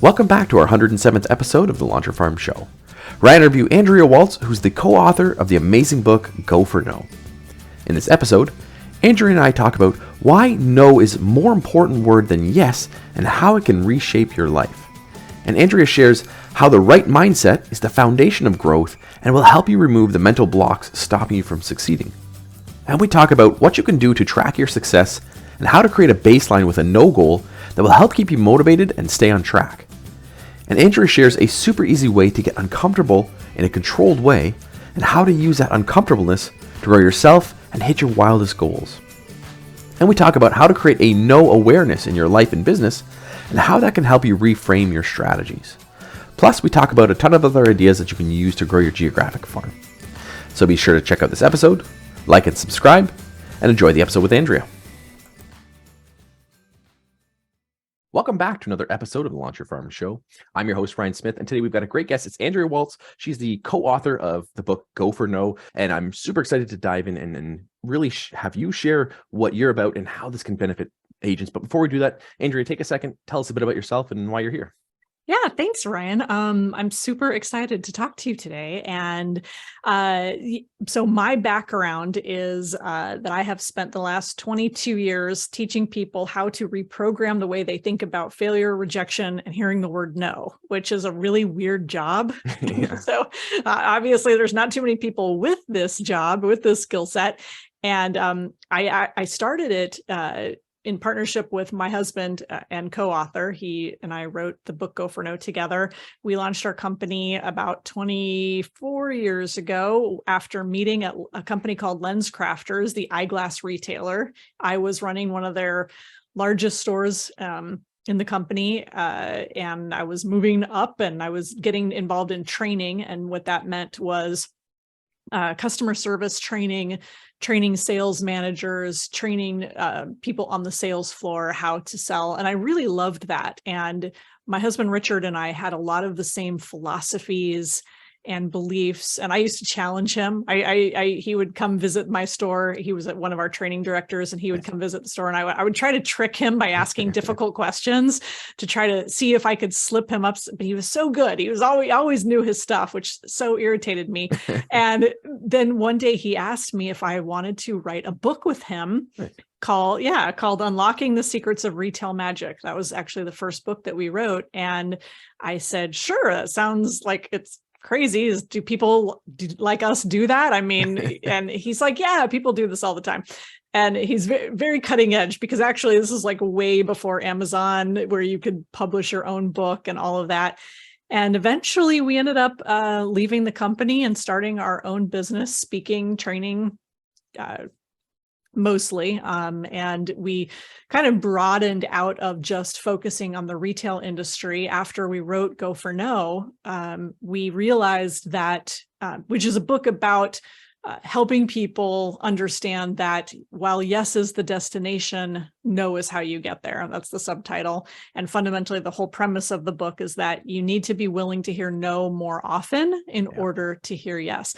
Welcome back to our 107th episode of the Launcher Farm Show, where I interview Andrea Waltz, who's the co-author of the amazing book, Go for No. In this episode, Andrea and I talk about why no is a more important word than yes and how it can reshape your life. And Andrea shares how the right mindset is the foundation of growth and will help you remove the mental blocks stopping you from succeeding. And we talk about what you can do to track your success and how to create a baseline with a no goal that will help keep you motivated and stay on track. And Andrea shares a super easy way to get uncomfortable in a controlled way and how to use that uncomfortableness to grow yourself and hit your wildest goals. And we talk about how to create a no awareness in your life and business and how that can help you reframe your strategies. Plus, we talk about a ton of other ideas that you can use to grow your geographic farm. So be sure to check out this episode, like and subscribe, and enjoy the episode with Andrea. Welcome back to another episode of the Launcher Farm Show. I'm your host, Ryan Smith, and today we've got a great guest. It's Andrea Waltz. She's the co-author of the book, Go for No, and I'm super excited to dive in and really have you share what you're about and how this can benefit agents. But before we do that, Andrea, take a second, tell us a bit about yourself and why you're here. Yeah, thanks, Ryan. I'm super excited to talk to you today. And so my background is that I have spent the last 22 years teaching people how to reprogram the way they think about failure, rejection, and hearing the word no, which is a really weird job. Yeah. So obviously, there's not too many people with this job, with this skill set. And I started it in partnership with my husband and co-author. He and I wrote the book Go for No together. We launched our company about 24 years ago after meeting at a company called Lens Crafters, the eyeglass retailer. I was running one of their largest stores in the company, and I was moving up and I was getting involved in training. And what that meant was customer service training sales managers, training people on the sales floor how to sell. And I really loved that. And my husband, Richard, and I had a lot of the same philosophies and beliefs. And I used to challenge him. He would come visit my store. He was one of our training directors, and he would come visit the store. And I would try to trick him by asking difficult questions to try to see if I could slip him up. But he was so good. He always knew his stuff, which so irritated me. And then one day he asked me if I wanted to write a book with him. Right. Called Unlocking the Secrets of Retail Magic. That was actually the first book that we wrote. And I said, sure, that sounds like it's crazy. Do people like us do that? I mean, and he's like, yeah, people do this all the time. And he's very, very cutting edge, because actually this is like way before Amazon, where you could publish your own book and all of that. And eventually we ended up leaving the company and starting our own business, speaking, training, mostly. And we kind of broadened out of just focusing on the retail industry. After we wrote Go for No, we realized that, which is a book about helping people understand that while yes is the destination, no is how you get there. That's the subtitle. And fundamentally, the whole premise of the book is that you need to be willing to hear no more often in order to hear yes.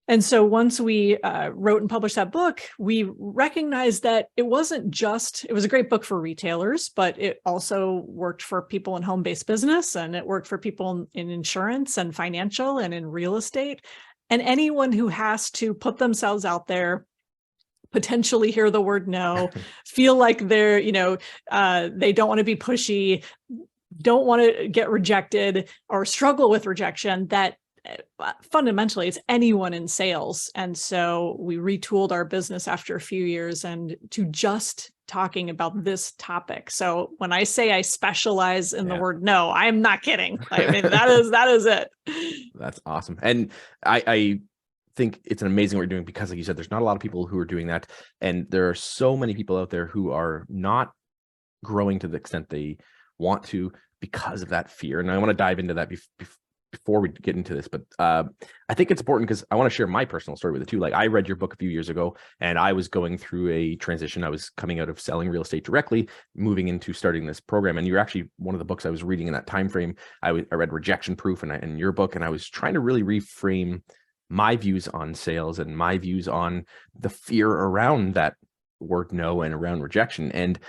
And so once we wrote and published that book, we recognized that it was a great book for retailers, but it also worked for people in home-based business, and it worked for people in insurance and financial and in real estate, and anyone who has to put themselves out there, potentially hear the word no, feel like they're, they don't want to be pushy, don't want to get rejected or struggle with rejection, that fundamentally it's anyone in sales. And so we retooled our business after a few years and to just talking about this topic. So when I say I specialize in the word no, I'm not kidding. I mean, that is it. That's awesome. And I think it's an amazing what you're doing, because like you said, there's not a lot of people who are doing that. And there are so many people out there who are not growing to the extent they want to because of that fear. And I want to dive into that before we get into this, but I think it's important because I want to share my personal story with it too. Like, I read your book a few years ago, and I was going through a transition. I was coming out of selling real estate directly, moving into starting this program. And you're actually one of the books I was reading in that time frame. I read Rejection Proof and your book, and I was trying to really reframe my views on sales and my views on the fear around that word no and around rejection. And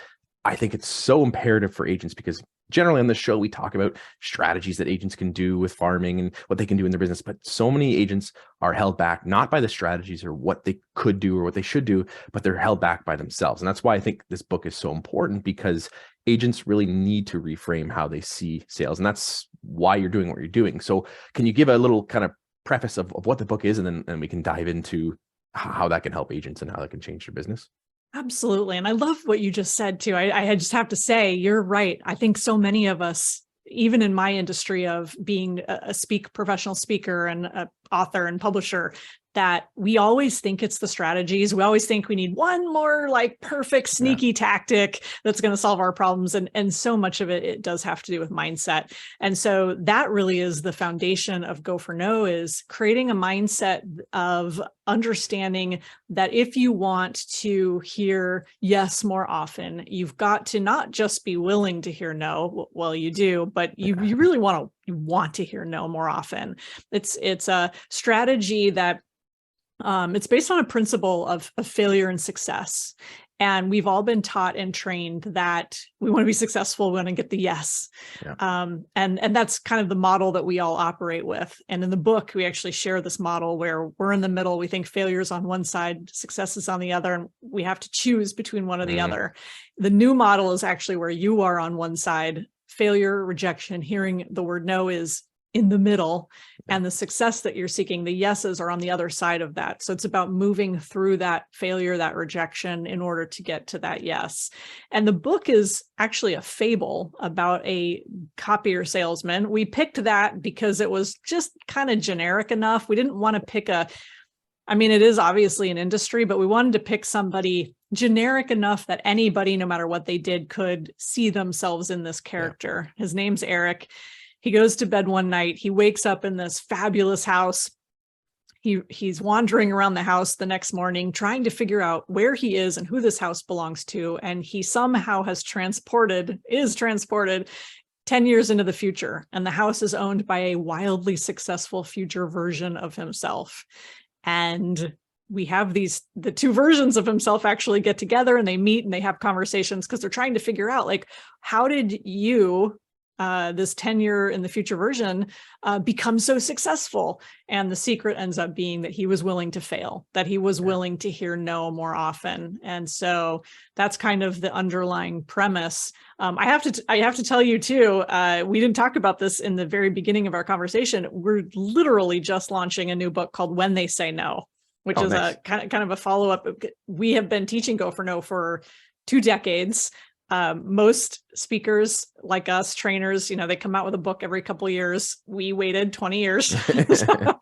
I think it's so imperative for agents, because generally on the show, we talk about strategies that agents can do with farming and what they can do in their business. But so many agents are held back, not by the strategies or what they could do or what they should do, but they're held back by themselves. And that's why I think this book is so important, because agents really need to reframe how they see sales. And that's why you're doing what you're doing. So can you give a little kind of preface of what the book is, and then we can dive into how that can help agents and how that can change their business? Absolutely. And I love what you just said too. I just have to say, you're right. I think so many of us, even in my industry of being a professional speaker and an author and publisher, that we always think it's the strategies. We always think we need one more like perfect sneaky tactic that's going to solve our problems. And so much of it does have to do with mindset. And so that really is the foundation of Go for No, is creating a mindset of understanding that if you want to hear yes more often, you've got to not just be willing to hear no. Well, you do, but you really want to hear no more often. It's a strategy that it's based on a principle of failure and success. And we've all been taught and trained that we want to be successful, we want to get the yes. And that's kind of the model that we all operate with. And in the book, we actually share this model where we're in the middle. We think failure is on one side, success is on the other, and we have to choose between one or the other. The new model is actually where you are on one side. Failure, rejection, hearing the word no is in the middle, and the success that you're seeking, the yeses, are on the other side of that. So it's about moving through that failure, that rejection, in order to get to that yes. And the book is actually a fable about a copier salesman. We picked that because it was just kind of generic enough. We didn't want to pick it is obviously an industry, but we wanted to pick somebody generic enough that anybody, no matter what they did, could see themselves in this character. His name's Eric. He goes to bed one night. He wakes up in this fabulous house. He's wandering around the house the next morning, trying to figure out where he is and who this house belongs to. And he somehow is transported 10 years into the future. And the house is owned by a wildly successful future version of himself. And we have the two versions of himself actually get together, and they meet and they have conversations, because they're trying to figure out, like, how did you, this 10-year in the future version, become so successful? And the secret ends up being that he was willing to fail, that he was willing to hear no more often. And so that's kind of the underlying premise. I have to tell you too, we didn't talk about this in the very beginning of our conversation. We're literally just launching a new book called When They Say No, which is nice. a kind of a follow-up. We have been teaching Go for No for 2 decades. Most speakers like us, trainers, they come out with a book every couple of years. We waited 20 years. So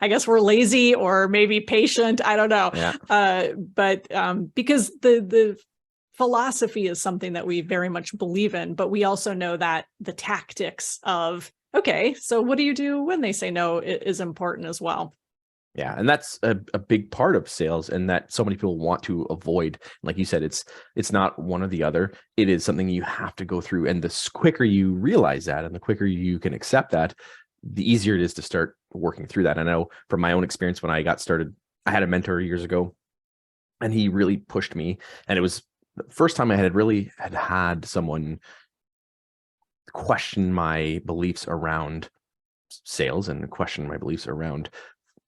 I guess we're lazy, or maybe patient. I don't know. But because the philosophy is something that we very much believe in, but we also know that the tactics of, okay, so what do you do when they say no, is important as well. Yeah. And that's a big part of sales, and that so many people want to avoid. Like you said, it's not one or the other. It is something you have to go through. And the quicker you realize that, and the quicker you can accept that, the easier it is to start working through that. I know from my own experience, when I got started, I had a mentor years ago, and he really pushed me. And it was the first time I had someone question my beliefs around sales and question my beliefs around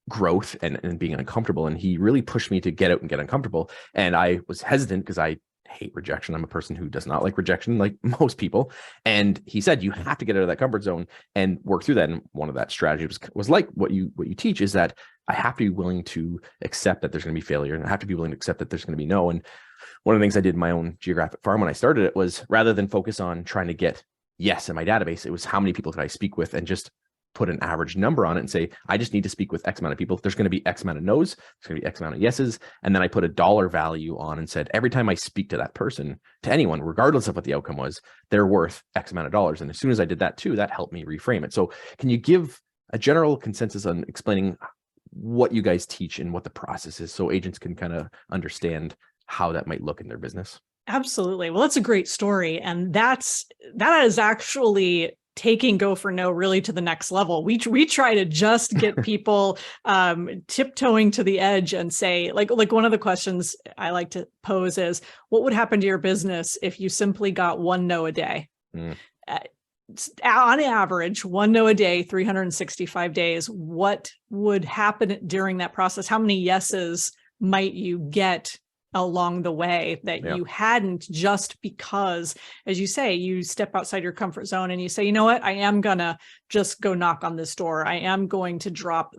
growth and being uncomfortable. And he really pushed me to get out and get uncomfortable. And I was hesitant because I hate rejection. I'm a person who does not like rejection, like most people. And he said, you have to get out of that comfort zone and work through that. And one of that strategies was like what you teach, is that I have to be willing to accept that there's going to be failure, and I have to be willing to accept that there's going to be no. And one of the things I did in my own geographic farm when I started it was, rather than focus on trying to get yes in my database, it was how many people could I speak with, and just put an average number on it and say, I just need to speak with X amount of people. There's going to be X amount of no's, there's going to be X amount of yeses. And then I put a dollar value on and said, every time I speak to that person, to anyone, regardless of what the outcome was, they're worth X amount of dollars. And as soon as I did that too, that helped me reframe it. So can you give a general consensus on explaining what you guys teach and what the process is, so agents can kind of understand how that might look in their business? Absolutely. Well, that's a great story. And that is actually taking Go for No really to the next level. We try to just get people tiptoeing to the edge and say, like one of the questions I like to pose is, what would happen to your business if you simply got one no a day? Mm. On average, one no a day, 365 days. What would happen during that process? How many yeses might you get along the way that you hadn't, just because, as you say, you step outside your comfort zone and you say, you know what, I am gonna just go knock on this door. I am going to drop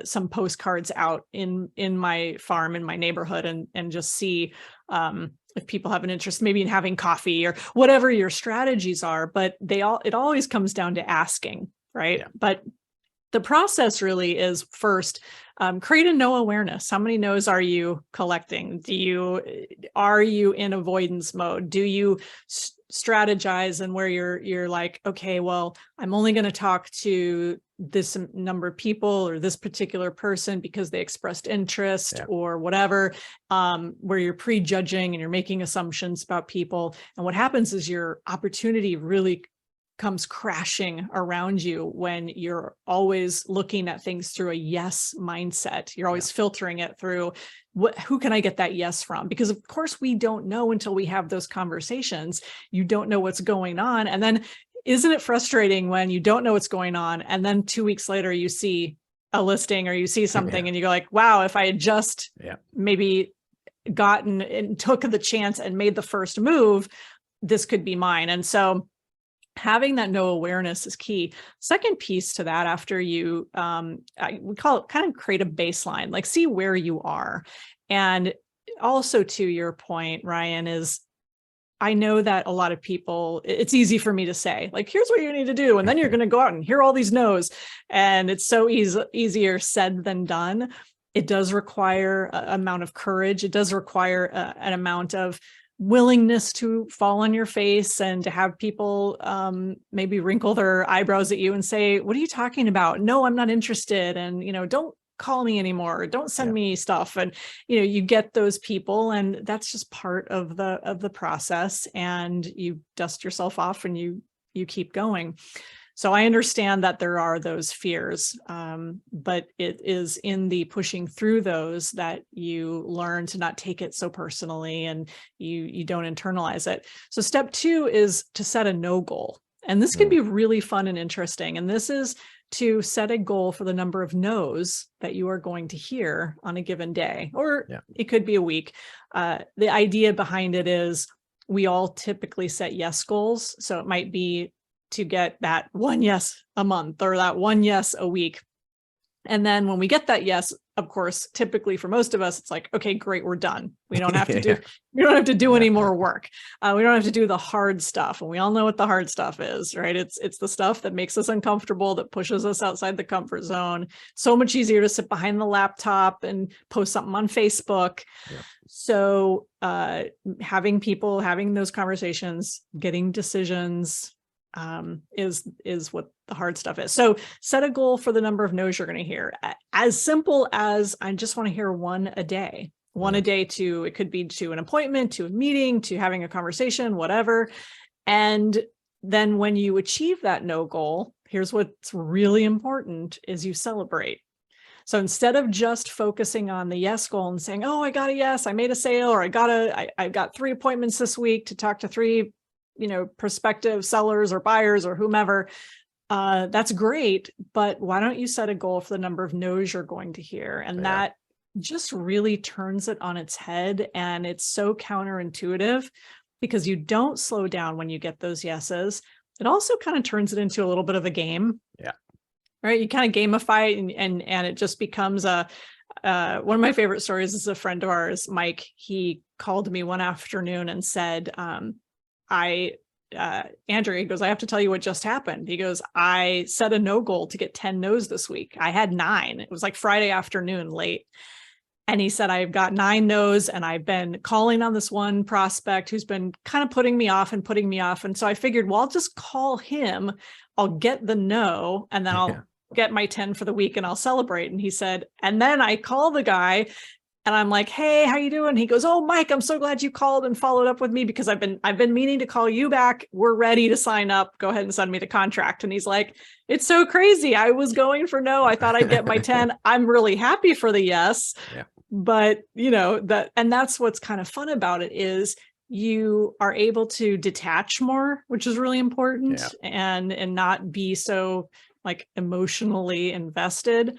some postcards out in my farm, in my neighborhood, and just see if people have an interest maybe in having coffee or whatever your strategies are. But it always comes down to asking, right? Yeah. But the process really is, first, create a no awareness. How many no's are you collecting? Are you in avoidance mode? Do you strategize and where you're like, okay, well, I'm only going to talk to this number of people or this particular person because they expressed interest or whatever, where you're prejudging and you're making assumptions about people. And what happens is your opportunity really comes crashing around you when you're always looking at things through a yes mindset. You're always filtering it through who can I get that yes from? Because of course we don't know until we have those conversations. You don't know what's going on. And then isn't it frustrating when you don't know what's going on and then 2 weeks later you see a listing or you see something and you go like, wow, if I had just maybe gotten and took the chance and made the first move, this could be mine. And so having that no awareness is key. Second piece to that, after you, we call it kind of create a baseline, like see where you are. And also to your point, Ryan, is I know that a lot of people, it's easy for me to say, like, here's what you need to do. And then you're going to go out and hear all these no's. And it's so easier said than done. It does require an amount of courage. It does require an amount of willingness to fall on your face and to have people maybe wrinkle their eyebrows at you and say, what are you talking about? No, I'm not interested. And, don't call me anymore. Don't send me stuff. And, you get those people, and that's just part of the process, and you dust yourself off and you keep going. So I understand that there are those fears, but it is in the pushing through those that you learn to not take it so personally, and you don't internalize it. So step 2 is to set a no goal. And this can be really fun and interesting. And this is to set a goal for the number of no's that you are going to hear on a given day, or it could be a week. The idea behind it is we all typically set yes goals. So it might be to get that one yes a month or that one yes a week. And then when we get that yes, of course, typically for most of us, it's like, okay, great, we're done. We don't have to do any more work. We don't have to do the hard stuff. And we all know what the hard stuff is, right? It's the stuff that makes us uncomfortable, that pushes us outside the comfort zone. So much easier to sit behind the laptop and post something on Facebook. So having those conversations, getting decisions, is what the hard stuff is. So set a goal for the number of no's you're going to hear. As simple as, I just want to hear one a day. One a day it could be to an appointment, to a meeting, to having a conversation, whatever. And then when you achieve that no goal, here's what's really important is you celebrate. So instead of just focusing on the yes goal and saying, oh, I got a yes, I made a sale, or I got 3 appointments this week to talk to 3 prospective sellers or buyers or whomever, that's great. But why don't you set a goal for the number of no's you're going to hear? And that just really turns it on its head. And it's so counterintuitive because you don't slow down when you get those yeses. It also kind of turns it into a little bit of a game. Right. You kind of gamify it and it just becomes one of my favorite stories is a friend of ours, Mike. He called me one afternoon and said, Andrea, he goes, I have to tell you what just happened. He goes, I set a no goal to get 10 no's this week. I had 9. It was like Friday afternoon late. And he said, I've got 9 no's and I've been calling on this one prospect who's been kind of putting me off. And so I figured, well, I'll just call him. I'll get the no, and then I'll get my 10 for the week and I'll celebrate. And he said, and then I call the guy and I'm like, hey, how you doing? He goes, oh, Mike, I'm so glad you called and followed up with me because I've been meaning to call you back. We're ready to sign up. Go ahead and send me the contract. And he's like, it's so crazy. I was going for no. I thought I'd get my 10. I'm really happy for the yes. But and that's what's kind of fun about it is you are able to detach more, which is really important, and not be so like emotionally invested.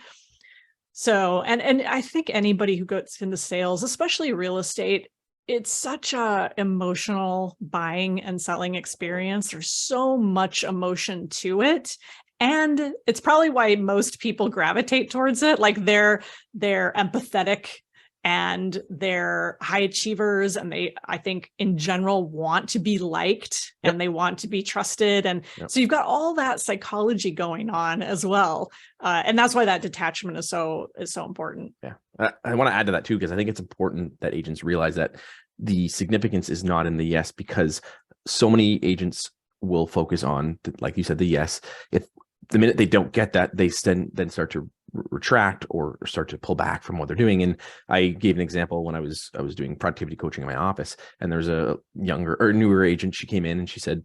So, and I think anybody who goes into sales, especially real estate, it's such a emotional buying and selling experience. There's so much emotion to it. And it's probably why most people gravitate towards it. Like they're empathetic and they're high achievers, and they, I think in general, want to be liked and they want to be trusted. And so you've got all that psychology going on as well. And that's why that detachment is so important. Yeah. I want to add to that too, because I think it's important that agents realize that the significance is not in the yes, because so many agents will focus on, like you said, the yes. If the minute they don't get that, they then start to retract or start to pull back from what they're doing. And I gave an example when I was doing productivity coaching in my office, and there's a younger or newer agent. She came in and she said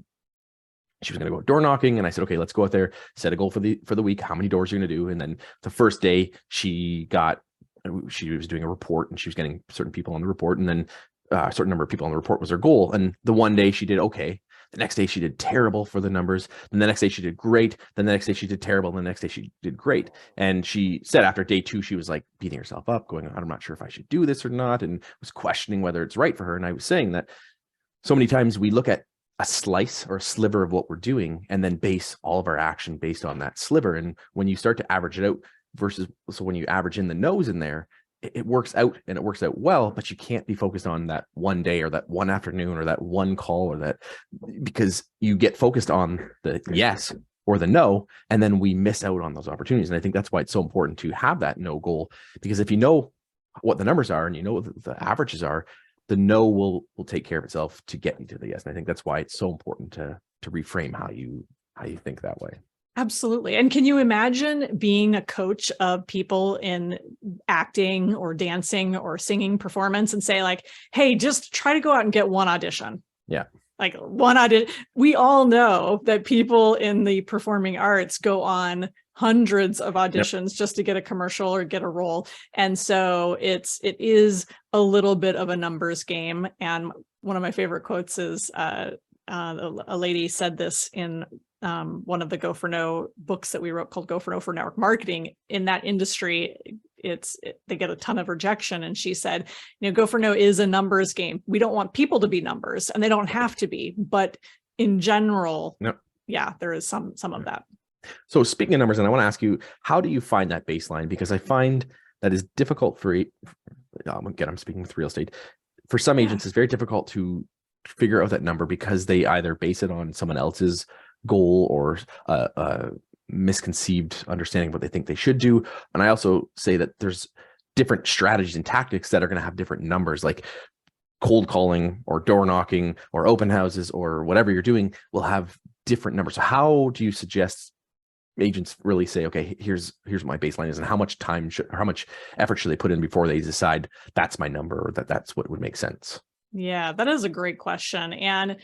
she was going to go door knocking, and I said, okay, let's go out there, set a goal for the week. How many doors are you going to do? And then the first day she was doing a report, and she was getting certain people on the report, and then a certain number of people on the report was her goal. And the one day she did okay. The next day she did terrible for the numbers. Then the next day she did great. Then the next day she did terrible. And the next day she did great. And she said after day 2, she was like beating herself up, going, I'm not sure if I should do this or not, and was questioning whether it's right for her. And I was saying that so many times we look at a slice or a sliver of what we're doing and then base all of our action based on that sliver. And when you start to average it out so when you average in the no's in there, it works out, and it works out well, but you can't be focused on that one day or that one afternoon or that one call or that, because you get focused on the yes or the no, and then we miss out on those opportunities. And I think that's why it's so important to have that no goal, because if you know what the numbers are and you know what the averages are, the no will take care of itself to get you to the yes. And I think that's why it's so important to reframe how you think that way. Absolutely. And can you imagine being a coach of people in acting or dancing or singing performance and say like, hey, just try to go out and get one audition. Yeah. Like one audition. We all know that people in the performing arts go on hundreds of auditions just to get a commercial or get a role. And so it is a little bit of a numbers game. And one of my favorite quotes is a lady said this in one of the Go for No books that we wrote called Go for No for Network Marketing. In that industry, they get a ton of rejection. And she said, Go for No is a numbers game. We don't want people to be numbers, and they don't have to be, but in general, there is some of that. So speaking of numbers, and I want to ask you, how do you find that baseline? Because I find that is difficult again, I'm speaking with real estate. For some agents, it's very difficult to figure out that number because they either base it on someone else's goal or a misconceived understanding of what they think they should do. And I also say that there's different strategies and tactics that are going to have different numbers, like cold calling or door knocking or open houses or whatever you're doing will have different numbers. So how do you suggest agents really say, okay, here's what my baseline is, and how much effort should they put in before they decide that's my number or that's what would make sense? Yeah, that is a great question. And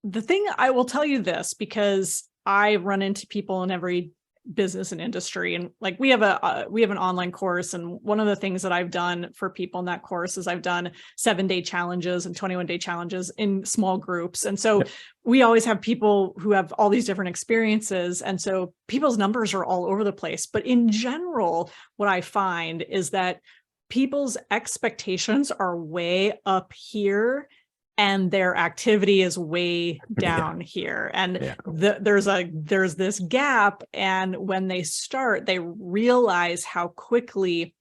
the thing I will tell you this, because I run into people in every business and industry, and like we have an online course, and one of the things that I've done for people in that course is I've done 7-day challenges and 21-day challenges in small groups. And so we always have people who have all these different experiences, and so people's numbers are all over the place. But in general, what I find is that people's expectations are way up here and their activity is way down here. And there's this gap. And when they start, they realize how quickly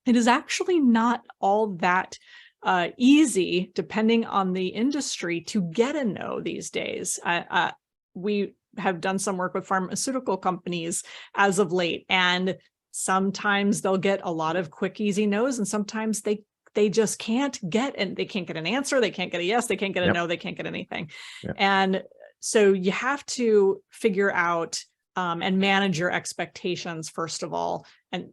it is actually not all that easy, depending on the industry, to get a no these days. We have done some work with pharmaceutical companies as of late, and sometimes they'll get a lot of quick, easy no's, and sometimes they just can't get, and they can't get an answer. They can't get a yes. They can't get a no. They can't get anything. And so you have to figure out and manage your expectations, first of all. And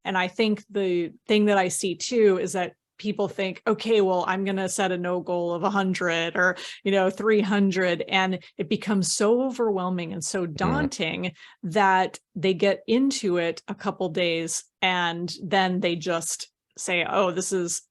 I think the thing that I see too is that people think, okay, well, I'm going to set a no goal of 100 or, 300. And it becomes so overwhelming and so daunting that they get into it a couple days and then they just say, oh,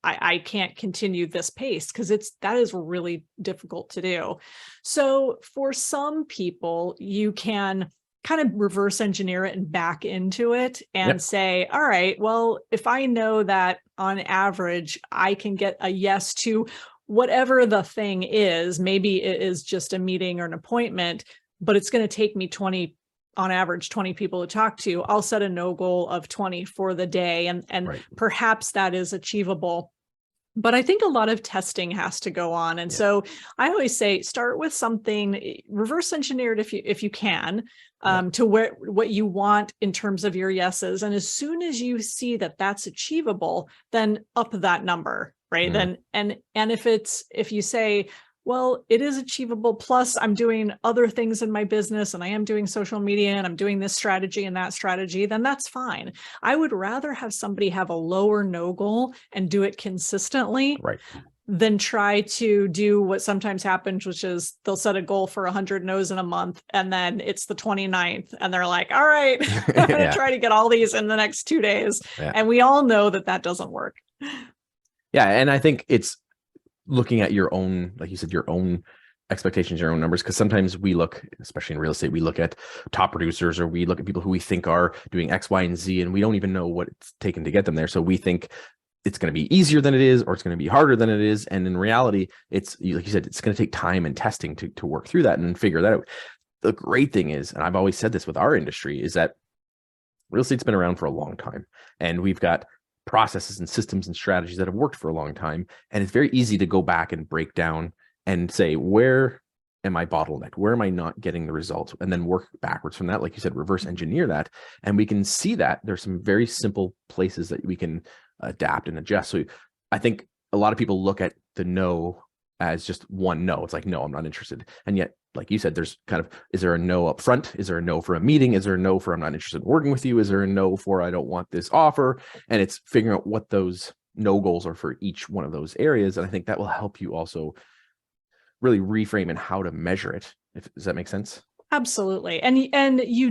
I can't continue this pace, because that is really difficult to do. So for some people, you can kind of reverse engineer it and back into it and say, all right, well, if I know that on average, I can get a yes to whatever the thing is, maybe it is just a meeting or an appointment, but it's going to take me on average 20 people to talk to, I'll set a no goal of 20 for the day. And perhaps that is achievable. But I think a lot of testing has to go on. And so I always say, start with something, reverse engineer it if you can, to what you want in terms of your yeses. And as soon as you see that that's achievable, then up that number, right? Then, and if you say, well, it is achievable, plus I'm doing other things in my business and I am doing social media and I'm doing this strategy and that strategy, then that's fine. I would rather have somebody have a lower no goal and do it consistently than try to do what sometimes happens, which is they'll set a goal for 100 no's in a month, and then it's the 29th and they're like, all right, I'm going to try to get all these in the next 2 days. And we all know that doesn't work. Yeah. And I think it's looking at your own, like you said, your own expectations, your own numbers, because sometimes we look, especially in real estate, we look at top producers, or we look at people who we think are doing X, Y, and Z, and we don't even know what it's taken to get them there. So we think it's going to be easier than it is, or it's going to be harder than it is. And in reality, it's, like you said, it's going to take time and testing to work through that and figure that out. The great thing is, and I've always said this with our industry, is that real estate's been around for a long time, and we've got processes and systems and strategies that have worked for a long time. And it's very easy to go back and break down and say, where am I bottlenecked? Where am I not getting the results? And then work backwards from that. Like you said, reverse engineer that. And we can see that there's some very simple places that we can adapt and adjust. So I think a lot of people look at the no as just one no. It's like, no, I'm not interested. And yet, like you said, there's kind of, is there a no up front? Is there a no for a meeting? Is there a no for I'm not interested in working with you? Is there a no for I don't want this offer? And it's figuring out what those no goals are for each one of those areas. And I think that will help you also really reframe and how to measure it. Does that make sense? Absolutely. And you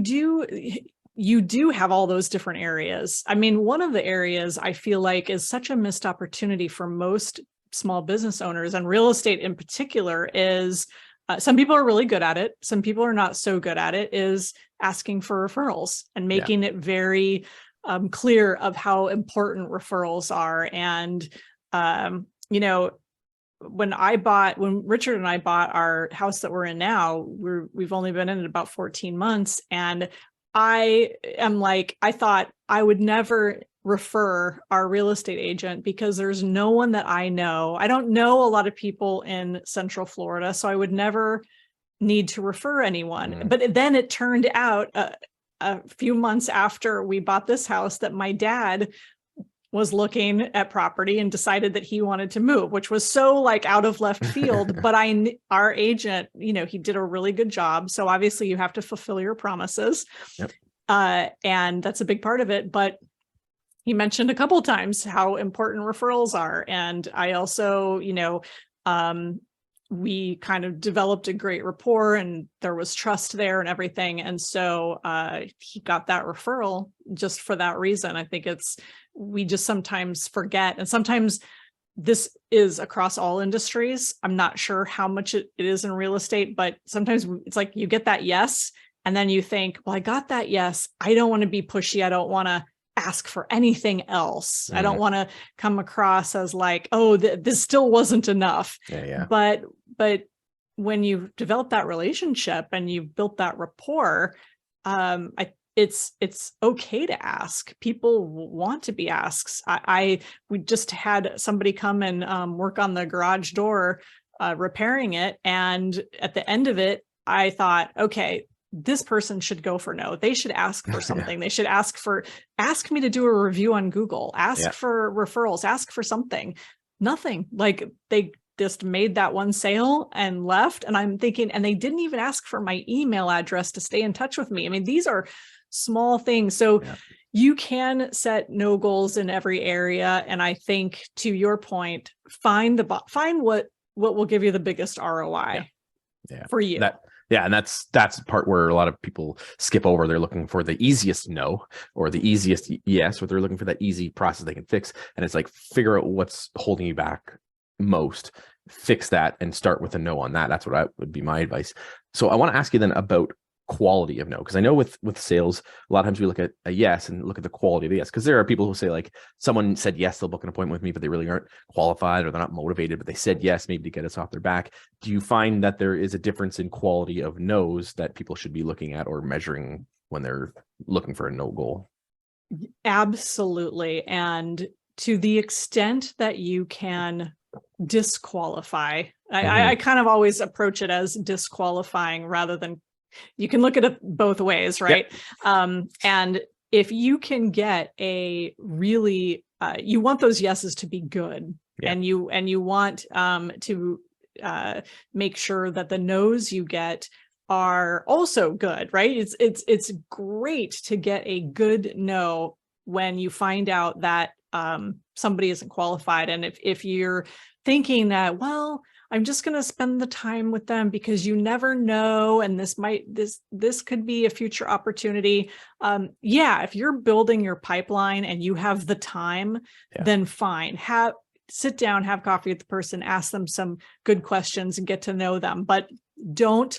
do have all those different areas. I mean, one of the areas I feel like is such a missed opportunity for most small business owners, and real estate in particular, is some people are really good at it. Some people are not so good at it, is asking for referrals and making it very clear of how important referrals are. And, when Richard and I bought our house that we're in now, we've only been in it about 14 months. And I thought I would never refer our real estate agent because there's no one that I know. I don't know a lot of people in Central Florida, so I would never need to refer anyone. But then it turned out a few months after we bought this house that my dad was looking at property and decided that he wanted to move, which was so like out of left field. But our agent, he did a really good job. So obviously you have to fulfill your promises. And that's a big part of it. But he mentioned a couple of times how important referrals are. And I also, we kind of developed a great rapport and there was trust there and everything. And so he got that referral just for that reason. I think we just sometimes forget. And sometimes this is across all industries. I'm not sure how much it is in real estate, but sometimes it's like you get that yes. And then you think, well, I got that yes. I don't want to be pushy. I don't want to ask for anything else. I don't want to come across as like, oh, this still wasn't enough. But when you develop that relationship and you've built that rapport, it's okay to ask. People want to be asked. We just had somebody come and work on the garage door, repairing it. And at the end of it, I thought, okay, this person should go for no. They should ask for something. They should ask me to do a review on Google, ask for referrals, ask for something. Nothing. Like they just made that one sale and left. And I'm thinking, and they didn't even ask for my email address to stay in touch with me. I mean, these are small things. So you can set no goals in every area. And I think, to your point, find what will give you the biggest ROI for you. Yeah, and that's the part where a lot of people skip over. They're looking for the easiest no or the easiest yes, or they're looking for that easy process they can fix. And it's like, figure out what's holding you back most, fix that, and start with a no on that. That's what I would be my advice. So I want to ask you then about quality of no, because I know with sales, a lot of times we look at a yes and look at the quality of the yes, because there are people who say, like, someone said yes, they'll book an appointment with me, but they really aren't qualified or they're not motivated, but they said yes maybe to get us off their back. Do you find that there is a difference in quality of no's that people should be looking at or measuring when they're looking for a no goal? Absolutely. And to the extent that you can disqualify, I kind of always approach it as disqualifying rather than, you can look at it both ways, right? Yep. And if you can get a really, you want those yeses to be good, yeah. and you want to make sure that the no's you get are also good, right? It's great to get a good no when you find out that somebody isn't qualified, and if you're thinking that, well, I'm just going to spend the time with them because you never know, and this could be a future opportunity. Yeah, if you're building your pipeline and you have the time, yeah. then fine. Sit down, have coffee with the person, ask them some good questions and get to know them. But don't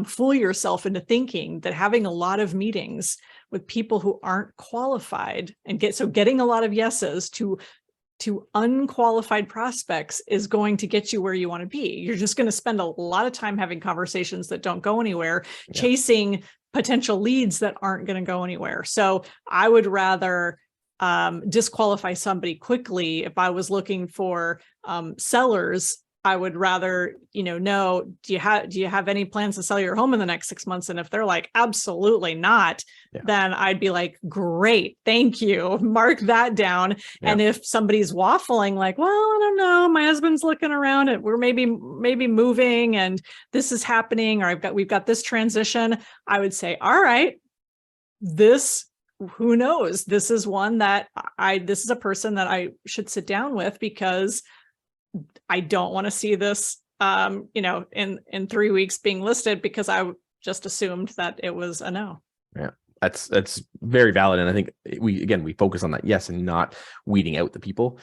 fool yourself into thinking that having a lot of meetings with people who aren't qualified and getting a lot of yeses to unqualified prospects is going to get you where you want to be. You're just going to spend a lot of time having conversations that don't go anywhere, yeah. chasing potential leads that aren't going to go anywhere. So I would rather disqualify somebody quickly. If I was looking for sellers, I would rather, know, do you have any plans to sell your home in the next 6 months? And if they're like, absolutely not, yeah. then I'd be like, great, thank you. Mark that down. Yeah. And if somebody's waffling like, well, I don't know, my husband's looking around and we're maybe moving and this is happening, or we've got this transition, I would say, all right, who knows? This is one that this is a person that I should sit down with, because I don't want to see this, in 3 weeks being listed because I just assumed that it was a no. Yeah, that's very valid. And I think we focus on that yes and not weeding out the people.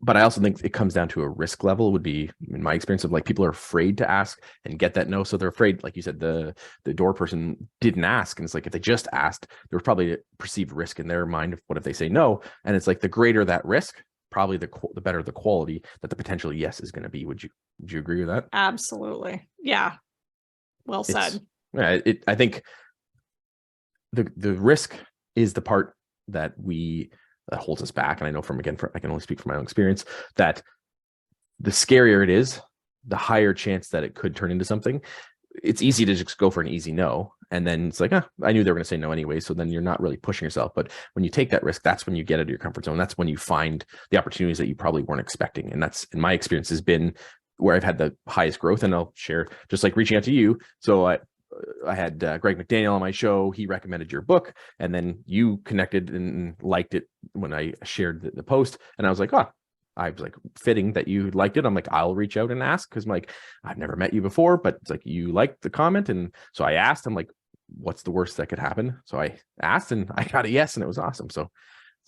But I also think it comes down to a risk level, would be, in my experience, of like, people are afraid to ask and get that no. So they're afraid, like you said, the door person didn't ask. And it's like, if they just asked, there was probably a perceived risk in their mind of what if they say no. And it's like, the greater that risk, probably the better the quality that the potential yes is going to be. Would you agree with that? Absolutely. Yeah. Well said. I think the risk is the part that holds us back. And I know I can only speak from my own experience, that the scarier it is, the higher chance that it could turn into something. It's easy to just go for an easy no. And then it's like, I knew they were going to say no anyway. So then you're not really pushing yourself. But when you take that risk, that's when you get out of your comfort zone. That's when you find the opportunities that you probably weren't expecting. And that's, in my experience, has been where I've had the highest growth. And I'll share, just like reaching out to you. So I had Greg McDaniel on my show. He recommended your book, and then you connected and liked it when I shared the post. And I was like, I was like, fitting that you liked it. I'm like, I'll reach out and ask, because I'm like, I've never met you before, but it's like, you liked the comment. And so I asked, I'm like, what's the worst that could happen? So I asked and I got a yes, and it was awesome. So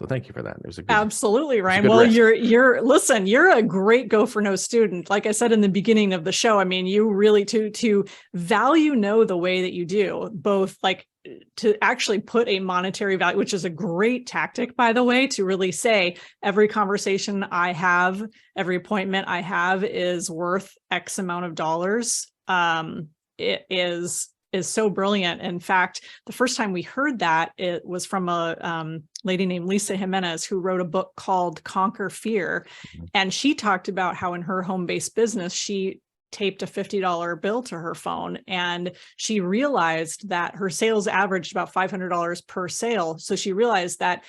thank you for that. There's absolutely, Ryan. Well, risk. You're a great Go for No student. Like I said in the beginning of the show, I mean, you really to value no the way that you do, both like to actually put a monetary value, which is a great tactic, by the way, to really say every conversation I have, every appointment I have is worth X amount of dollars. It is so brilliant. In fact, the first time we heard that, it was from a lady named Lisa Jimenez, who wrote a book called Conquer Fear. And she talked about how in her home-based business, she taped a $50 bill to her phone, and she realized that her sales averaged about $500 per sale. So she realized that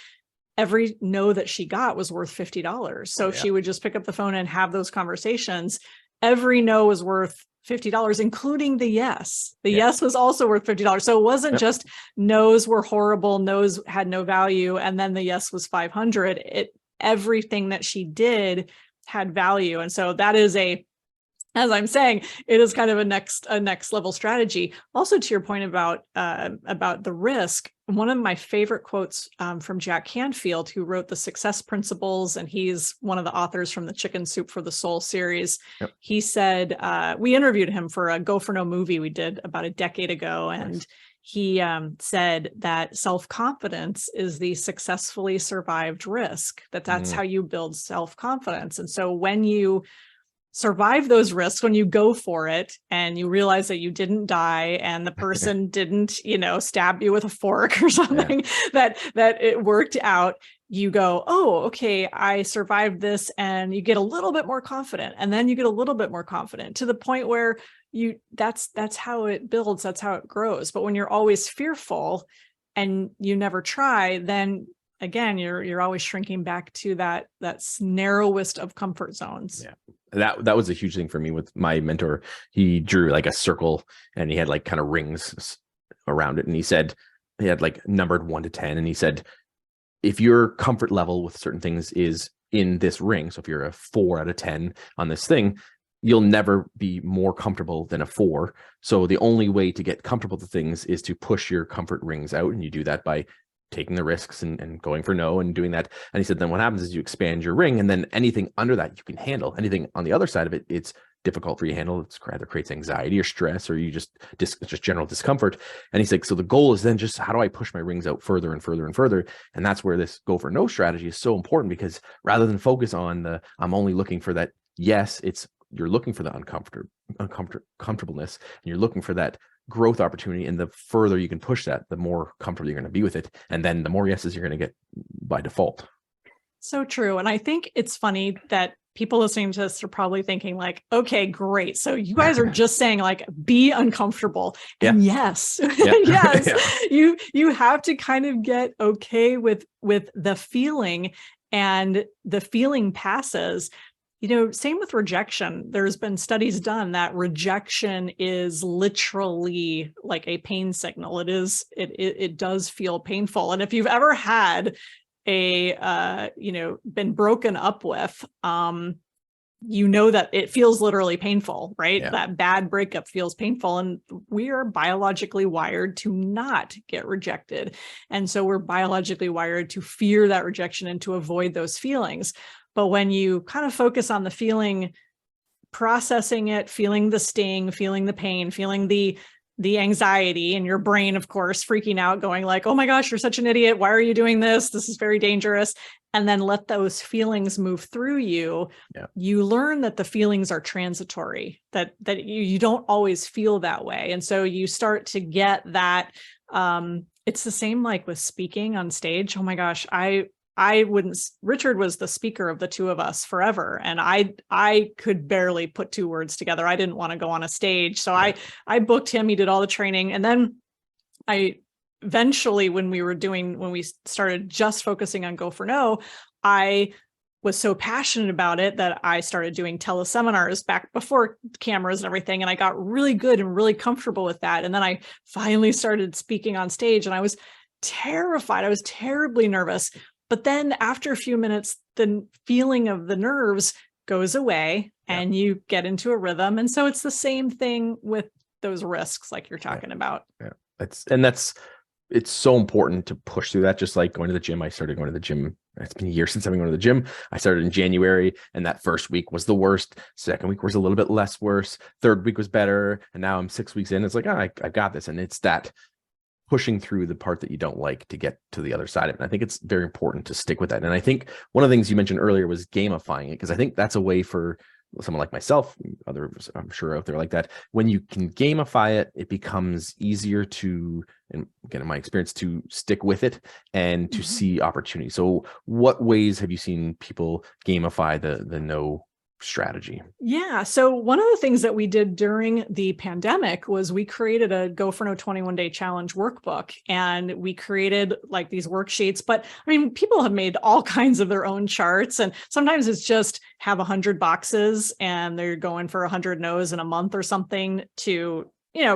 every no that she got was worth $50. So if she would just pick up the phone and have those conversations, every no was worth $50, including the yes. The yes was also worth $50. So it wasn't just no's were horrible, no's had no value, and then the yes was 500. Everything that she did had value. And so that is as I'm saying, it is kind of a next level strategy. Also, to your point about the risk, one of my favorite quotes from Jack Canfield, who wrote the Success Principles, and he's one of the authors from the Chicken Soup for the Soul series. Yep. He said, we interviewed him for a Go for No movie we did about a decade ago, and Nice. he said that self-confidence is the successfully survived risk, that's how you build self-confidence. And so when you survive those risks, when you go for it and you realize that you didn't die and the person didn't, stab you with a fork or something, that it worked out, you go, oh, okay, I survived this, and you get a little bit more confident, and then you get a little bit more confident to the point where that's how it builds, that's how it grows. But when you're always fearful and you never try, then again, you're always shrinking back to that narrowest of comfort zones. Yeah. That was a huge thing for me with my mentor. He drew like a circle and he had like kind of rings around it. And he said, he had like numbered 1 to 10. And he said, if your comfort level with certain things is in this ring, so if you're a 4 out of 10 on this thing, you'll never be more comfortable than a 4. So the only way to get comfortable with things is to push your comfort rings out. And you do that by taking the risks and going for no and doing that. And he said, then what happens is you expand your ring, and then anything under that you can handle. Anything on the other side of it, it's difficult for you to handle. It's either creates anxiety or stress, or you just general discomfort. And he's like, so the goal is then just, how do I push my rings out further and further and further? And that's where this go for no strategy is so important, because rather than focus on I'm only looking for that, yes, you're looking for the uncomfortableness, and you're looking for that growth opportunity. And the further you can push that, the more comfortable you're going to be with it. And then the more yeses you're going to get by default. So true. And I think it's funny that people listening to this are probably thinking like, okay, great. So you guys are just saying like, be uncomfortable. And yes, yes, you have to kind of get okay with the feeling, and the feeling passes. Same with rejection. There's been studies done that rejection is literally like a pain signal. It does feel painful. And if you've ever had been broken up with, that it feels literally painful, right? Yeah. That bad breakup feels painful. And we are biologically wired to not get rejected. And so we're biologically wired to fear that rejection and to avoid those feelings. But when you kind of focus on the feeling, processing it, feeling the sting, feeling the pain, feeling the anxiety, and your brain, of course, freaking out, going like, oh my gosh, you're such an idiot. Why are you doing this? This is very dangerous. And then let those feelings move through you. Yeah. You learn that the feelings are transitory, that you don't always feel that way. And so you start to get that. It's the same like with speaking on stage. Oh my gosh, Richard was the speaker of the two of us forever. And I could barely put 2 words together. I didn't want to go on a stage. So I booked him. He did all the training. And then I eventually, when we started just focusing on Go for No, I was so passionate about it that I started doing teleseminars back before cameras and everything. And I got really good and really comfortable with that. And then I finally started speaking on stage, and I was terrified. I was terribly nervous. But then after a few minutes, the feeling of the nerves goes away and you get into a rhythm. And so it's the same thing with those risks like you're talking about. Yeah. It's so important to push through that. Just like going to the gym. I started going to the gym. It's been a year since I've been going to the gym. I started in January, and that first week was the worst. Second week was a little bit less worse. Third week was better. And now I'm 6 weeks in. It's like, I got this. And it's that pushing through the part that you don't like to get to the other side of it. And I think it's very important to stick with that. And I think one of the things you mentioned earlier was gamifying it, because I think that's a way for someone like myself, others I'm sure out there like that, when you can gamify it, it becomes easier to, and again, in my experience, to stick with it and to see opportunity. So what ways have you seen people gamify the no strategy? Yeah. So one of the things that we did during the pandemic was we created a Go for No 21-day challenge workbook, and we created like these worksheets. But I mean, people have made all kinds of their own charts, and sometimes it's just have 100 boxes and they're going for 100 no's in a month or something, to,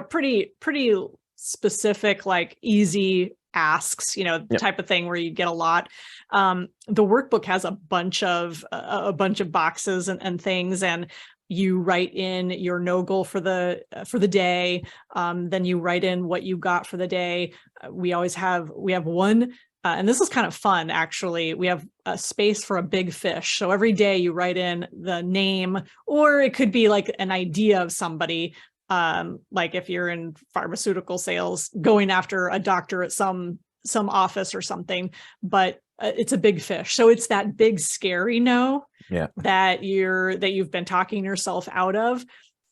pretty specific, like easy asks, the type of thing where you get a lot. The workbook has a bunch of boxes and things, and you write in your no goal for the day. Then you write in what you got for the day. We have one, and this is kind of fun, actually. We have a space for a big fish. So every day you write in the name, or it could be like an idea of somebody. Like if you're in pharmaceutical sales, going after a doctor at some office or something, but it's a big fish. So it's that big scary no that you've been talking yourself out of.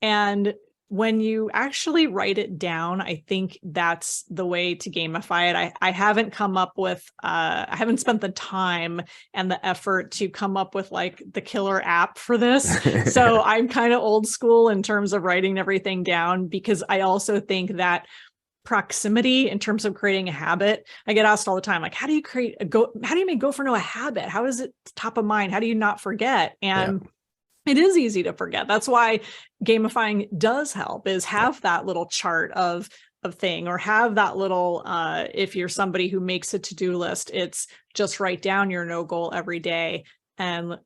And when you actually write it down, I think that's the way to gamify it. I haven't come up with, I haven't spent the time and the effort to come up with like the killer app for this. So I'm kind of old school in terms of writing everything down, because I also think that proximity in terms of creating a habit. I get asked all the time, like, how do you make Go for No a habit? How is it top of mind? How do you not forget? And it is easy to forget. That's why gamifying does help, is have that little chart of thing, or have that little, if you're somebody who makes a to-do list, it's just write down your no goal every day, and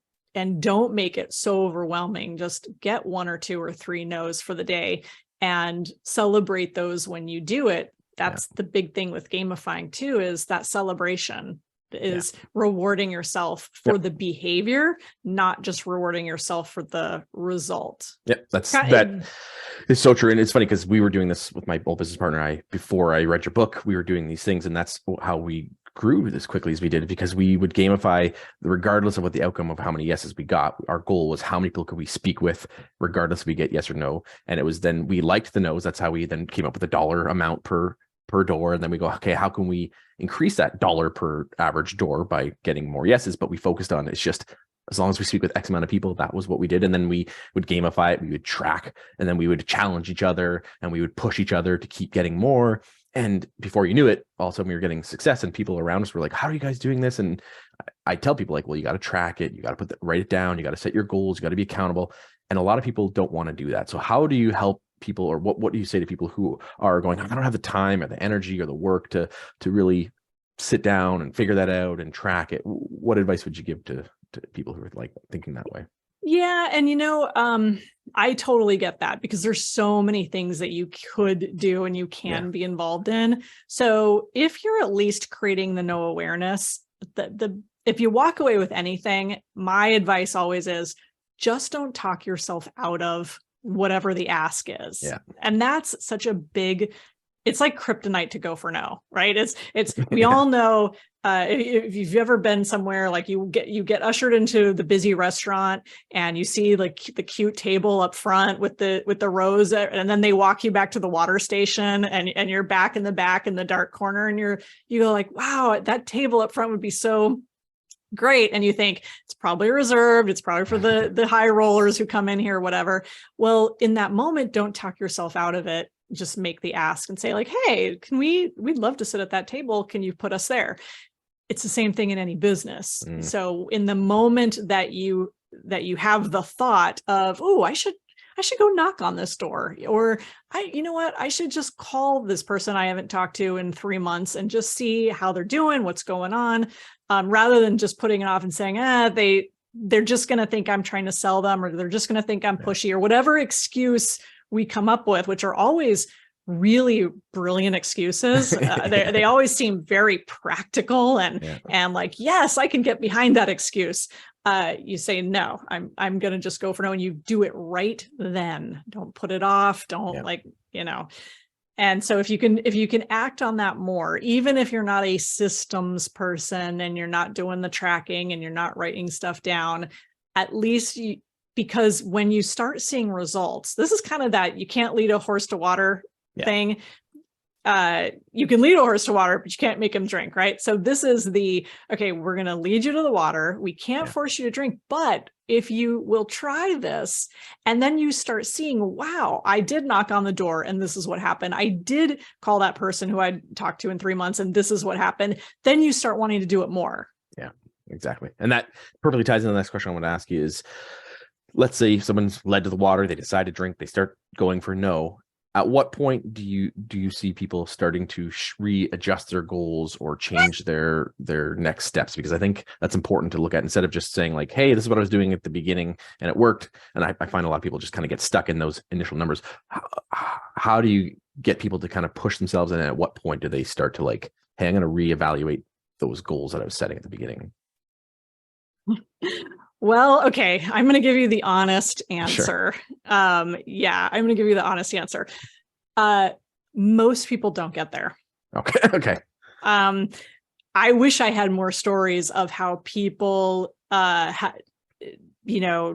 don't make it so overwhelming. Just get 1 or 2 or 3 no's for the day and celebrate those when you do it. That's the big thing with gamifying too, is that celebration is rewarding yourself for the behavior, not just rewarding yourself for the result. That is so true. And it's funny because we were doing this with my old business partner. Before I read your book, we were doing these things, and that's how we grew as quickly as we did, because we would gamify regardless of what the outcome of how many yeses we got. Our goal was how many people could we speak with regardless if we get yes or no. And it was then we liked the no's. That's how we then came up with a dollar amount per door. And then we go, okay, how can we increase that dollar per average door by getting more yeses? But we focused on, it's just, as long as we speak with X amount of people, that was what we did. And then we would gamify it, we would track, and then we would challenge each other, and we would push each other to keep getting more. And before you knew it, all of a sudden we were getting success, and people around us were like, how are you guys doing this? And I tell people, like, well, you got to track it. You got to write it down. You got to set your goals. You got to be accountable. And a lot of people don't want to do that. So how do you help people, or what do you say to people who are going, I don't have the time or the energy or the work to really sit down and figure that out and track it? What advice would you give to people who are like thinking that way? Yeah. And, I totally get that, because there's so many things that you could do and you can be involved in. So if you're at least creating the no awareness, if you walk away with anything, my advice always is just don't talk yourself out of whatever the ask is. Yeah. And that's such a big, it's like kryptonite to Go for No, right? It's we all know, if you've ever been somewhere, like you get ushered into the busy restaurant and you see like the cute table up front with the rows, and then they walk you back to the water station, and you're back in the dark corner, and you go like, wow, that table up front would be so great. And you think it's probably reserved. It's probably for the high rollers who come in here, whatever. Well, in that moment, don't talk yourself out of it. Just make the ask and say like, hey, we'd love to sit at that table. Can you put us there? It's the same thing in any business. So in the moment that you have the thought of, oh, I should go knock on this door, or I should just call this person I haven't talked to in 3 months and just see how they're doing, what's going on, rather than just putting it off and saying, they're just going to think I'm trying to sell them, or they're just going to think I'm pushy, or whatever excuse we come up with, which are always really brilliant excuses. They always seem very practical and like, yes, I can get behind that excuse. You say, no, I'm going to just go for no. And you do it right then. Don't put it off. Don't And so if you can act on that more, even if you're not a systems person and you're not doing the tracking and you're not writing stuff down, at least because when you start seeing results, this is kind of that you can't lead a horse to water thing. You can lead a horse to water, but you can't make him drink, right? So this is okay, we're going to lead you to the water. We can't force you to drink, but if you will try this, and then you start seeing, wow, I did knock on the door and this is what happened. I did call that person who I'd talked to in 3 months and this is what happened. Then you start wanting to do it more. Yeah, exactly. And that perfectly ties into the next question I want to ask you is, let's say someone's led to the water, they decide to drink, they start going for no. at what point do you see people starting to readjust their goals or change their next steps? Because I think that's important to look at, instead of just saying like, hey, this is what I was doing at the beginning and it worked. And I find a lot of people just kind of get stuck in those initial numbers. How do you get people to kind of push themselves, and at what point do they start to like, hey, I'm going to reevaluate those goals that I was setting at the beginning? Well, okay, I'm going to give you the honest answer. Sure. Yeah, I'm going to give you the honest answer. Most people don't get there. Okay. Okay. I wish I had more stories of how people,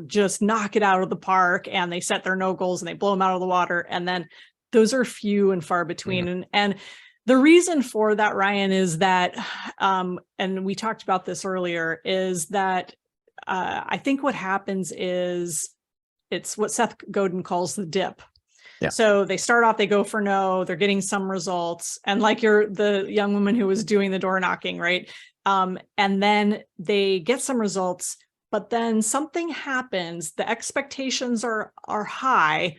just knock it out of the park, and they set their no goals and they blow them out of the water. And then those are few and far between. Mm. And the reason for that, Ryan, is that, and we talked about this earlier, is that I think what happens is it's what Seth Godin calls the dip. Yeah. So they start off, they go for no, they're getting some results. And like the young woman who was doing the door knocking, right? And then they get some results, but then something happens. The expectations are high,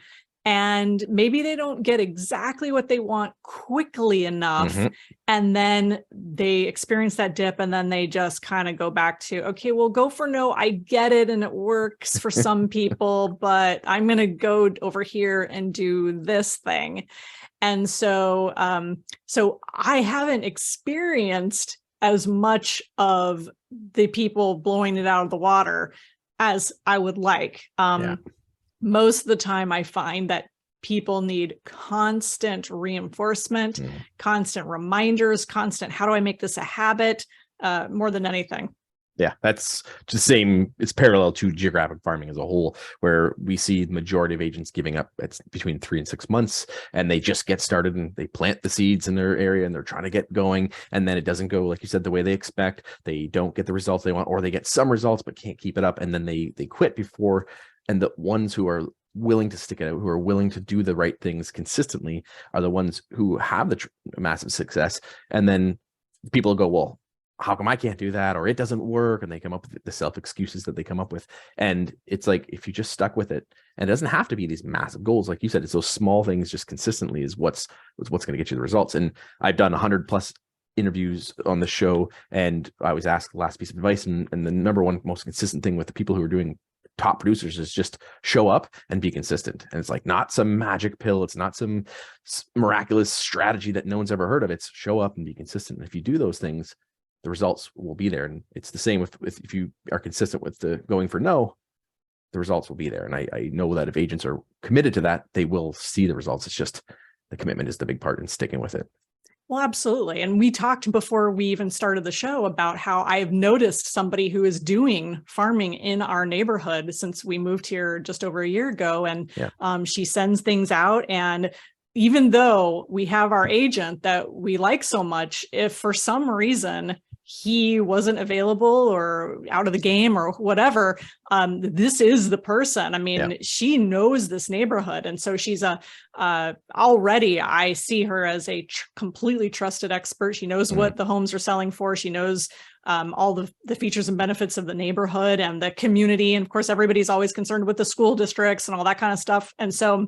and maybe they don't get exactly what they want quickly enough. Mm-hmm. And then they experience that dip, and then they just kind of go back to, okay, well, go for no. I get it. And it works for some people, but I'm going to go over here and do this thing. And so, so I haven't experienced as much of the people blowing it out of the water as I would like. Most of the time I find that people need constant reinforcement, constant reminders, constant, how do I make this a habit, more than anything. Yeah, that's the same. It's parallel to geographic farming as a whole, where we see the majority of agents giving up at between 3 and 6 months, and they just get started and they plant the seeds in their area and they're trying to get going. And then it doesn't go, like you said, the way they expect. They don't get the results they want, or they get some results but can't keep it up. And then they quit before. And the ones who are willing to stick it out, who are willing to do the right things consistently, are the ones who have the massive success. And then people go, well, how come I can't do that? Or it doesn't work. And they come up with the self excuses that they come up with. And it's like, if you just stuck with it, and it doesn't have to be these massive goals. Like you said, it's those small things just consistently is what's going to get you the results. And I've done 100+ interviews on the show, and I was asked the last piece of advice. And the number one most consistent thing with the people who are doing top producers is just show up and be consistent. And it's like not some magic pill. It's not some miraculous strategy that no one's ever heard of. It's show up and be consistent. And if you do those things, the results will be there. And it's the same with if you are consistent with the going for no, the results will be there. And I know that if agents are committed to that, they will see the results. It's just the commitment is the big part in sticking with it. Well, absolutely. And we talked before we even started the show about how I've noticed somebody who is doing farming in our neighborhood since we moved here just over a year ago. And she sends things out. And even though we have our agent that we like so much, if for some reason he wasn't available or out of the game or whatever, this is the person. I mean, she knows this neighborhood. And so she's already, I see her as a completely trusted expert. She knows what the homes are selling for. She knows all the features and benefits of the neighborhood and the community. And of course, everybody's always concerned with the school districts and all that kind of stuff. And so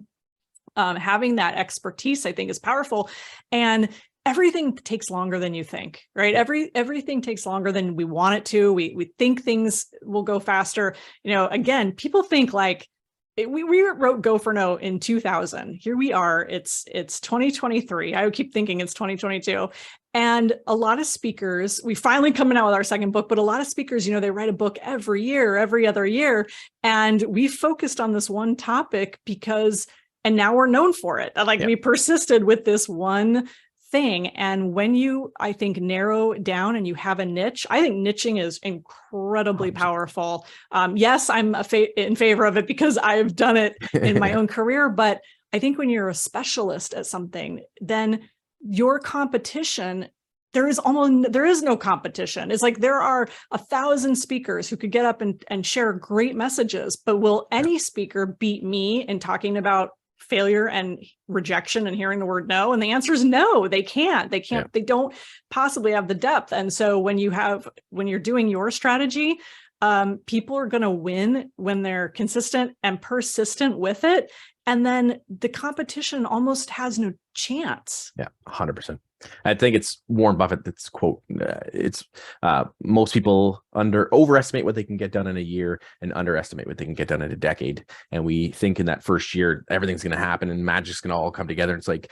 having that expertise, I think, is powerful. And everything takes longer than you think, right? Everything takes longer than we want it to. We think things will go faster. You know, again, people think like we wrote Go for No in 2000. Here we are. It's 2023. I keep thinking it's 2022. And a lot of speakers, we finally coming out with our second book, but a lot of speakers, you know, they write a book every year, every other year. And we focused on this one topic and now we're known for it. Like we persisted with this one thing. And when you, I think, narrow down and you have a niche, I think niching is incredibly powerful. Yes, I'm in favor of it because I've done it in my own career. But I think when you're a specialist at something, then your competition, there is no competition. It's like there are 1,000 speakers who could get up and share great messages, but will any speaker beat me in talking about failure and rejection and hearing the word no? And the answer is no, they can't. They don't possibly have the depth. And so when you're doing your strategy, people are going to win when they're consistent and persistent with it. And then the competition almost has no chance. Yeah, 100%. I think it's Warren Buffett that's quote, most people overestimate what they can get done in a year and underestimate what they can get done in a decade. And we think in that first year, everything's going to happen and magic's going to all come together. It's like,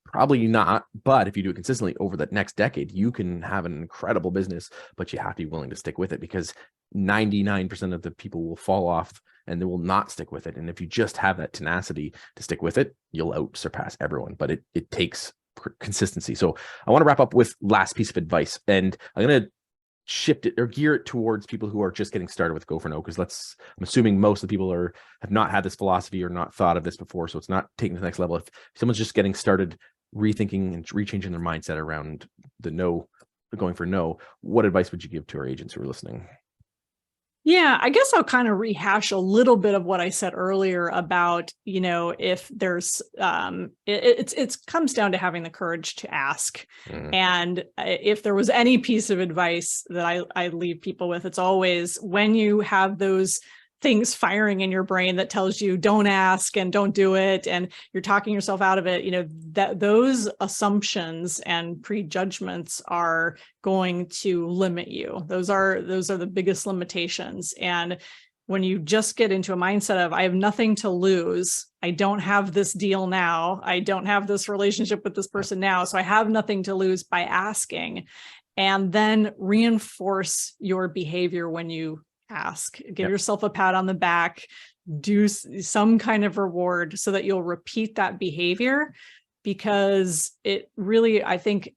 probably not. But if you do it consistently over the next decade, you can have an incredible business, but you have to be willing to stick with it, because 99% of the people will fall off and they will not stick with it. And if you just have that tenacity to stick with it, you'll out surpass everyone. But it takes consistency. So I want to wrap up with last piece of advice, and I'm going to shift it or gear it towards people who are just getting started with Go for No, because I'm assuming most of the people have not had this philosophy or not thought of this before. So it's not taking to the next level. If someone's just getting started, rethinking and rechanging their mindset around going for no, what advice would you give to our agents who are listening? Yeah, I guess I'll kind of rehash a little bit of what I said earlier about, if there's, it comes down to having the courage to ask. And if there was any piece of advice that I leave people with, it's always when you have those things firing in your brain that tells you don't ask and don't do it, and you're talking yourself out of it, that those assumptions and prejudgments are going to limit you. Those are the biggest limitations. And when you just get into a mindset of, I have nothing to lose, I don't have this deal now, I don't have this relationship with this person now, so I have nothing to lose by asking, and then reinforce your behavior when you ask. Give yourself a pat on the back, do some kind of reward so that you'll repeat that behavior, because it really, I think,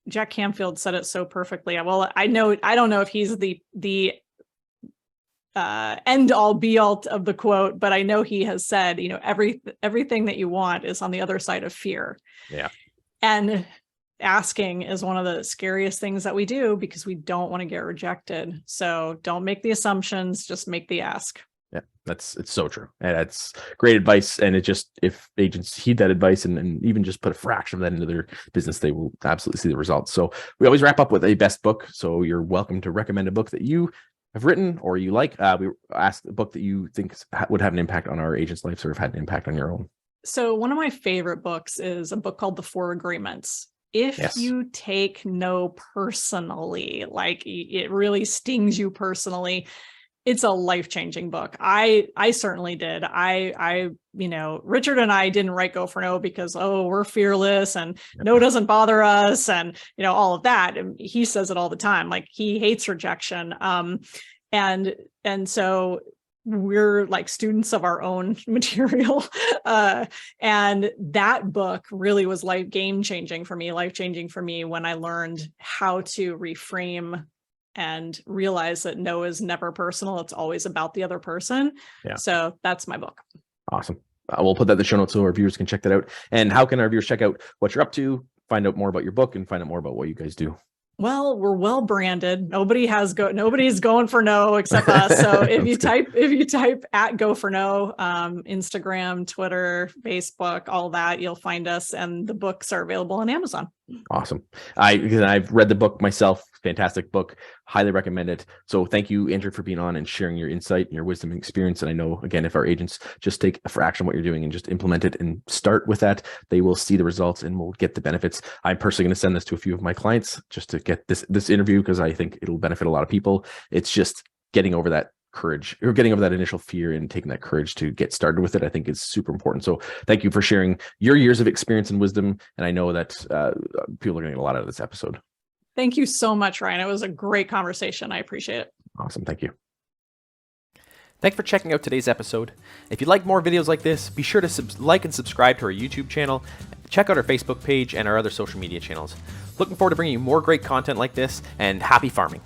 Jack Canfield said it so perfectly. Well, I don't know if he's the end all be all of the quote, but I know he has said, everything that you want is on the other side of fear. Yeah. And asking is one of the scariest things that we do, because we don't want to get rejected. So don't make the assumptions, just make the ask. Yeah, it's so true. And that's great advice. And if agents heed that advice and even just put a fraction of that into their business, they will absolutely see the results. So we always wrap up with a best book. So you're welcome to recommend a book that you have written or you like. We ask the book that you think would have an impact on our agents' lives or have had an impact on your own. So one of my favorite books is a book called The 4 Agreements. If you take no personally, like it really stings you personally, it's a life-changing book. I certainly did. Richard and I didn't write Go for No because, we're fearless and no doesn't bother us and, all of that. And he says it all the time. Like, he hates rejection. And so we're like students of our own material. And that book really was life-changing for me when I learned how to reframe and realize that no is never personal. It's always about the other person. Yeah. So that's my book. Awesome. We'll put that in the show notes so our viewers can check that out. And how can our viewers check out what you're up to, find out more about your book, and find out more about what you guys do? Well, we're well branded. Nobody's going for no except us. So if you type at Go for No, Instagram, Twitter, Facebook, all that, you'll find us, and the books are available on Amazon. Awesome. I've read the book myself. Fantastic book. Highly recommend it. So thank you, Andrea, for being on and sharing your insight and your wisdom and experience. And I know, again, if our agents just take a fraction of what you're doing and just implement it and start with that, they will see the results and will get the benefits. I'm personally going to send this to a few of my clients just to get this interview, because I think it'll benefit a lot of people. It's just getting over that courage, or getting over that initial fear and taking that courage to get started with it, I think is super important. So thank you for sharing your years of experience and wisdom. And I know that people are going to get a lot out of this episode. Thank you so much, Ryan. It was a great conversation. I appreciate it. Awesome. Thank you. Thanks for checking out today's episode. If you'd like more videos like this, be sure to like and subscribe to our YouTube channel. Check out our Facebook page and our other social media channels. Looking forward to bringing you more great content like this, and happy farming.